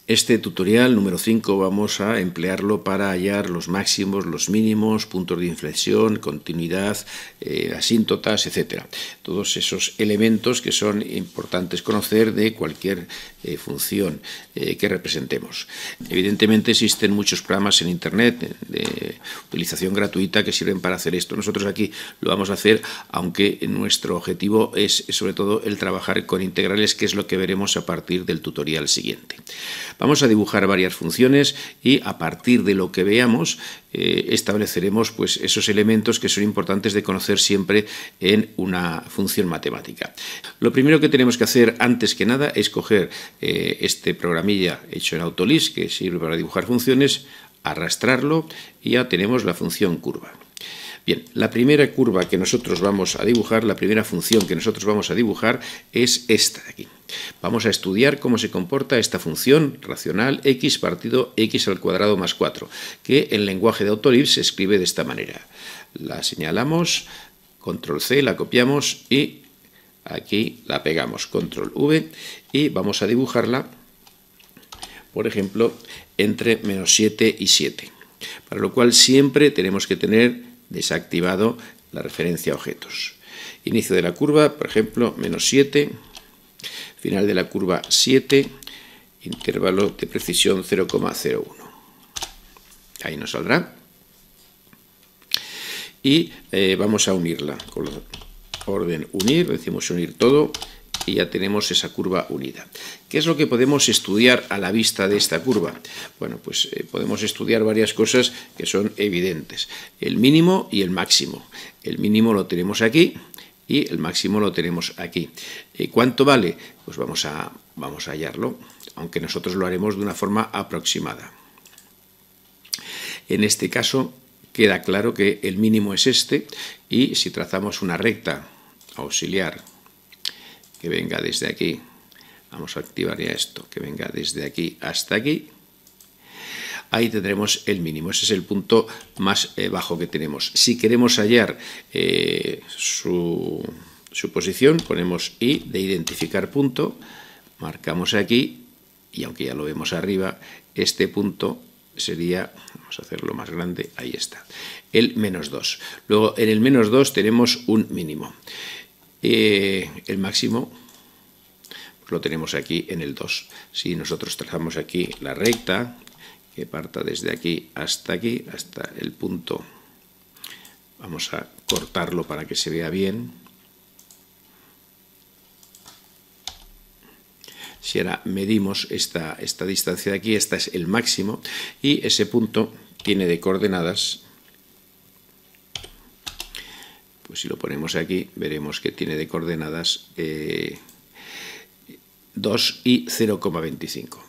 Este tutorial número 5 vamos a emplearlo para hallar los máximos, los mínimos, puntos de inflexión, continuidad, asíntotas, etc. Todos esos elementos que son importantes conocer de cualquier función que representemos. Evidentemente existen muchos programas en Internet de utilización gratuita que sirven para hacer esto. Nosotros aquí lo vamos a hacer, aunque nuestro objetivo es sobre todo el trabajar con integrales, que es lo que veremos a partir del tutorial siguiente. Vamos a dibujar varias funciones y a partir de lo que veamos estableceremos pues, esos elementos que son importantes de conocer siempre en una función matemática. Lo primero que tenemos que hacer antes que nada es coger este programilla hecho en Autolisk que sirve para dibujar funciones, arrastrarlo y ya tenemos la función curva. Bien, la primera curva que nosotros vamos a dibujar, la primera función que nosotros vamos a dibujar es esta de aquí. Vamos a estudiar cómo se comporta esta función racional x partido x al cuadrado más 4, que en lenguaje de Autolisk se escribe de esta manera. La señalamos, control C, la copiamos y aquí la pegamos, control V, y vamos a dibujarla, por ejemplo, entre menos 7 y 7, para lo cual siempre tenemos que tener desactivado la referencia a objetos. Inicio de la curva, por ejemplo, menos 7, final de la curva 7, intervalo de precisión 0,01. Ahí nos saldrá. Y vamos a unirla con la orden unir, decimos unir todo, y ya tenemos esa curva unida. ¿Qué es lo que podemos estudiar a la vista de esta curva? Bueno, pues podemos estudiar varias cosas que son evidentes. El mínimo y el máximo. El mínimo lo tenemos aquí y el máximo lo tenemos aquí. ¿Cuánto vale? Pues vamos a hallarlo, aunque nosotros lo haremos de una forma aproximada. En este caso queda claro que el mínimo es este, y si trazamos una recta auxiliar que venga desde aquí, vamos a activar ya esto, que venga desde aquí hasta aquí, ahí tendremos el mínimo. Ese es el punto más bajo que tenemos. Si queremos hallar su posición, ponemos I de identificar punto, marcamos aquí, y aunque ya lo vemos arriba, este punto sería, vamos a hacerlo más grande, ahí está, el menos 2. Luego en el menos 2 tenemos un mínimo. El máximo pues lo tenemos aquí en el 2. Si nosotros trazamos aquí la recta que parta desde aquí, hasta el punto, vamos a cortarlo para que se vea bien. Si ahora medimos esta distancia de aquí, esta es el máximo, y ese punto tiene de coordenadas, pues si lo ponemos aquí, veremos que tiene de coordenadas 2 y 0,25. Por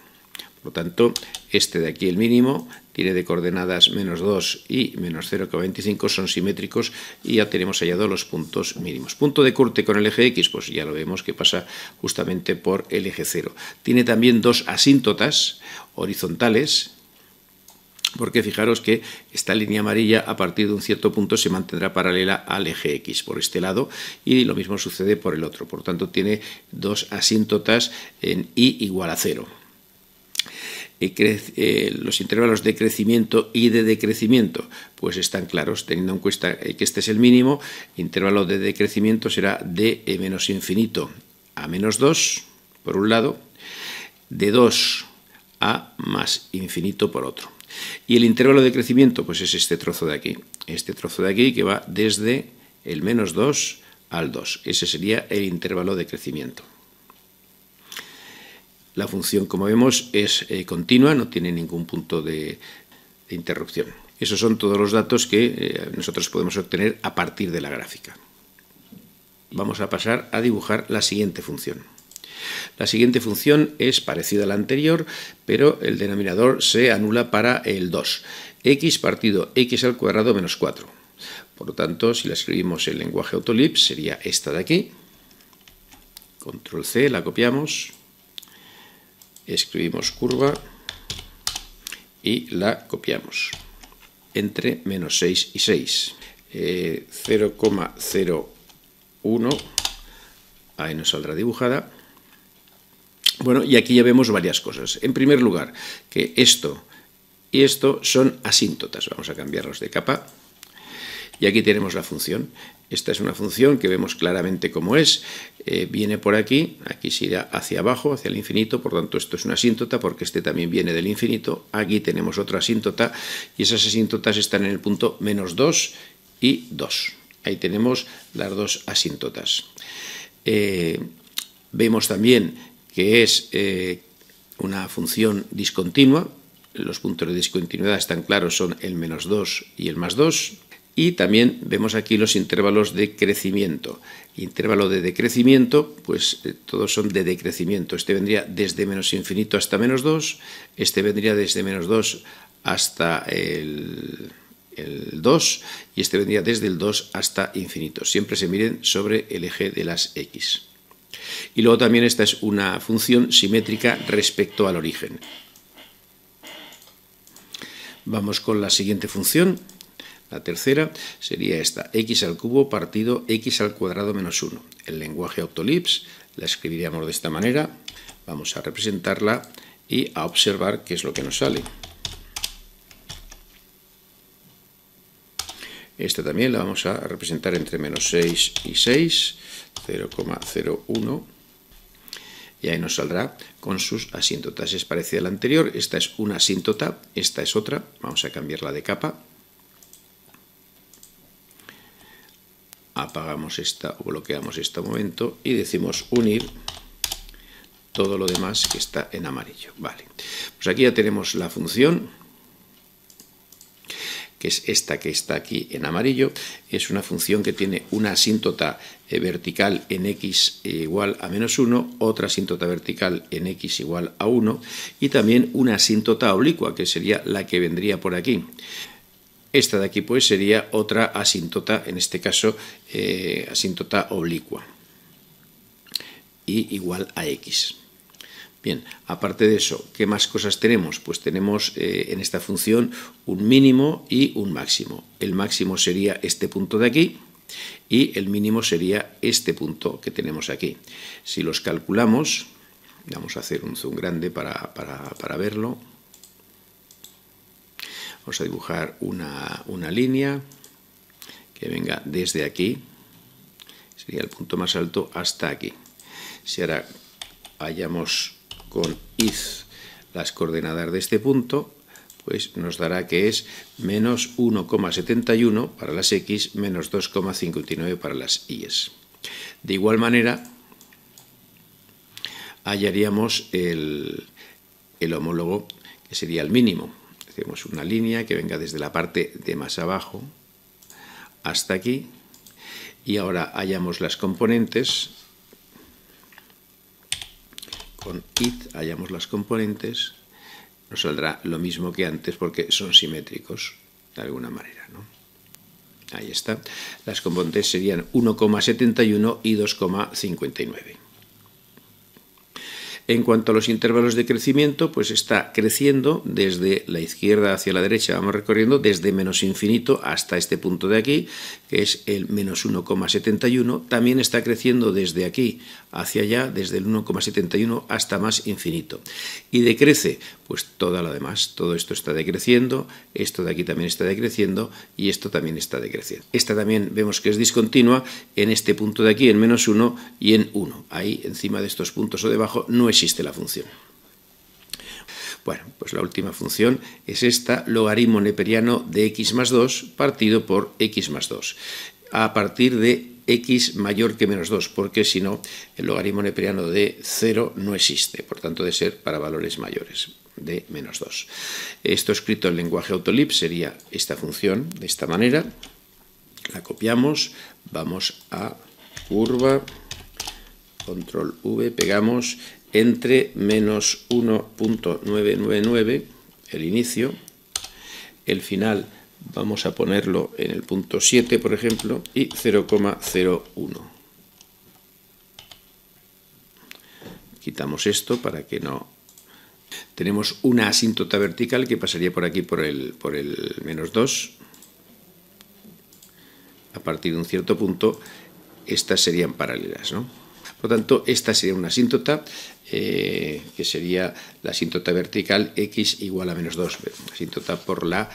lo tanto, este de aquí, el mínimo, tiene de coordenadas menos 2 y menos 0,25, son simétricos y ya tenemos hallado los puntos mínimos. Punto de corte con el eje X, pues ya lo vemos que pasa justamente por el eje 0. Tiene también dos asíntotas horizontales, porque fijaros que esta línea amarilla a partir de un cierto punto se mantendrá paralela al eje X por este lado, y lo mismo sucede por el otro. Por tanto, tiene dos asíntotas en Y igual a 0. Los intervalos de crecimiento y de decrecimiento pues están claros, teniendo en cuenta que este es el mínimo. Intervalo de decrecimiento será de menos infinito a menos 2 por un lado, de 2 a más infinito por otro. Y el intervalo de crecimiento pues es este trozo de aquí que va desde el menos 2 al 2. Ese sería el intervalo de crecimiento. La función, como vemos, es continua, no tiene ningún punto de interrupción. Esos son todos los datos que nosotros podemos obtener a partir de la gráfica. Vamos a pasar a dibujar la siguiente función. La siguiente función es parecida a la anterior, pero el denominador se anula para el 2. X partido x al cuadrado menos 4. Por lo tanto, si la escribimos en lenguaje Autolisk, sería esta de aquí. Control C, la copiamos. Escribimos curva y la copiamos entre menos 6 y 6. 0,01, ahí nos saldrá dibujada. Bueno, y aquí ya vemos varias cosas. En primer lugar, que esto y esto son asíntotas. Vamos a cambiarlos de capa. Y aquí tenemos la función. Esta es una función que vemos claramente cómo es. Viene por aquí, aquí se irá hacia abajo, hacia el infinito, por tanto esto es una asíntota porque este también viene del infinito. Aquí tenemos otra asíntota y esas asíntotas están en el punto menos 2 y 2. Ahí tenemos las dos asíntotas. Vemos también que es una función discontinua. Los puntos de discontinuidad están claros, son el menos 2 y el más 2. Y también vemos aquí los intervalos de crecimiento. Intervalo de decrecimiento, pues todos son de decrecimiento. Este vendría desde menos infinito hasta menos 2, este vendría desde menos 2 hasta el 2 y este vendría desde el 2 hasta infinito. Siempre se miden sobre el eje de las x. Y luego también esta es una función simétrica respecto al origen. Vamos con la siguiente función. La tercera sería esta, x al cubo partido x al cuadrado menos 1. El lenguaje Autolips la escribiríamos de esta manera. Vamos a representarla y a observar qué es lo que nos sale. Esta también la vamos a representar entre menos 6 y 6, 0,01. Y ahí nos saldrá con sus asíntotas. Es parecida a la anterior, esta es una asíntota, esta es otra. Vamos a cambiarla de capa. Apagamos esta o bloqueamos este momento y decimos unir todo lo demás que está en amarillo. Vale, pues aquí ya tenemos la función, que es esta que está aquí en amarillo. Es una función que tiene una asíntota vertical en x igual a menos 1, otra asíntota vertical en x igual a 1 y también una asíntota oblicua, que sería la que vendría por aquí. Esta de aquí pues sería otra asíntota, en este caso asíntota oblicua, y igual a x. Bien, aparte de eso, ¿qué más cosas tenemos? Pues tenemos en esta función un mínimo y un máximo. El máximo sería este punto de aquí y el mínimo sería este punto que tenemos aquí. Si los calculamos, vamos a hacer un zoom grande para verlo. Vamos a dibujar una línea que venga desde aquí, sería el punto más alto, hasta aquí. Si ahora hallamos con iz las coordenadas de este punto, pues nos dará que es menos 1,71 para las x, menos 2,59 para las y. De igual manera, hallaríamos el homólogo, que sería el mínimo. Hacemos una línea que venga desde la parte de más abajo hasta aquí y ahora hallamos las componentes. Con it hallamos las componentes, nos saldrá lo mismo que antes porque son simétricos de alguna manera, ¿no? Ahí está. Las componentes serían 1,71 y 2,59. En cuanto a los intervalos de crecimiento, pues está creciendo desde la izquierda hacia la derecha, vamos recorriendo desde menos infinito hasta este punto de aquí, que es el menos 1,71. También está creciendo desde aquí hacia allá, desde el 1,71 hasta más infinito. Y decrece, pues toda la demás, todo esto está decreciendo, esto de aquí también está decreciendo y esto también está decreciendo. Esta también vemos que es discontinua en este punto de aquí, en menos 1 y en 1. Ahí, encima de estos puntos o debajo, no existe la función. Bueno, pues la última función es esta, logaritmo neperiano de x más 2 partido por x más 2. A partir de x mayor que menos 2, porque si no, el logaritmo neperiano de 0 no existe, por tanto debe ser para valores mayores de menos 2. Esto escrito en lenguaje Autolips sería esta función de esta manera. La copiamos, vamos a curva, control V, pegamos entre menos 1,999, el inicio, el final vamos a ponerlo en el punto 7, por ejemplo, y 0,01. Quitamos esto para que no... Tenemos una asíntota vertical que pasaría por aquí por el menos 2. A partir de un cierto punto, estas serían paralelas, ¿no? Por lo tanto, esta sería una asíntota, que sería la asíntota vertical x igual a menos 2, asíntota por la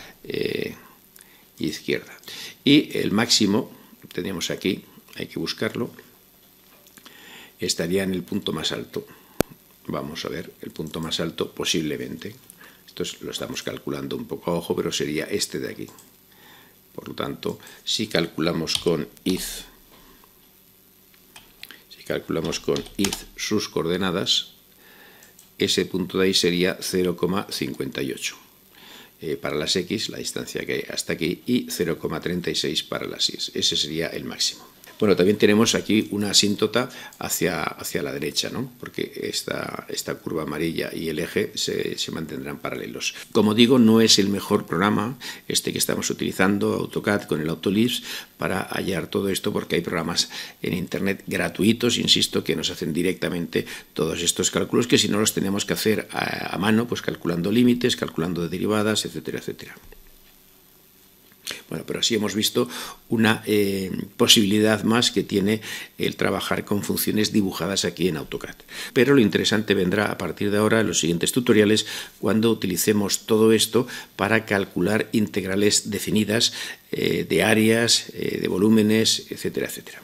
izquierda. Y el máximo, tenemos aquí, hay que buscarlo, estaría en el punto más alto. Vamos a ver, el punto más alto posiblemente. Esto lo estamos calculando un poco a ojo, pero sería este de aquí. Por lo tanto, si calculamos con iz sus coordenadas, ese punto de ahí sería 0,58 para las x, la distancia que hay hasta aquí, y 0,36 para las y. Ese sería el máximo. Bueno, también tenemos aquí una asíntota hacia la derecha, ¿no? Porque esta curva amarilla y el eje se mantendrán paralelos. Como digo, no es el mejor programa este que estamos utilizando, AutoCAD con el Autolibs, para hallar todo esto, porque hay programas en Internet gratuitos, insisto, que nos hacen directamente todos estos cálculos, que si no los tenemos que hacer a mano, pues calculando límites, calculando derivadas, etcétera, etcétera. Bueno, pero así hemos visto una posibilidad más que tiene el trabajar con funciones dibujadas aquí en AutoCAD. Pero lo interesante vendrá a partir de ahora en los siguientes tutoriales, cuando utilicemos todo esto para calcular integrales definidas de áreas, de volúmenes, etcétera, etcétera.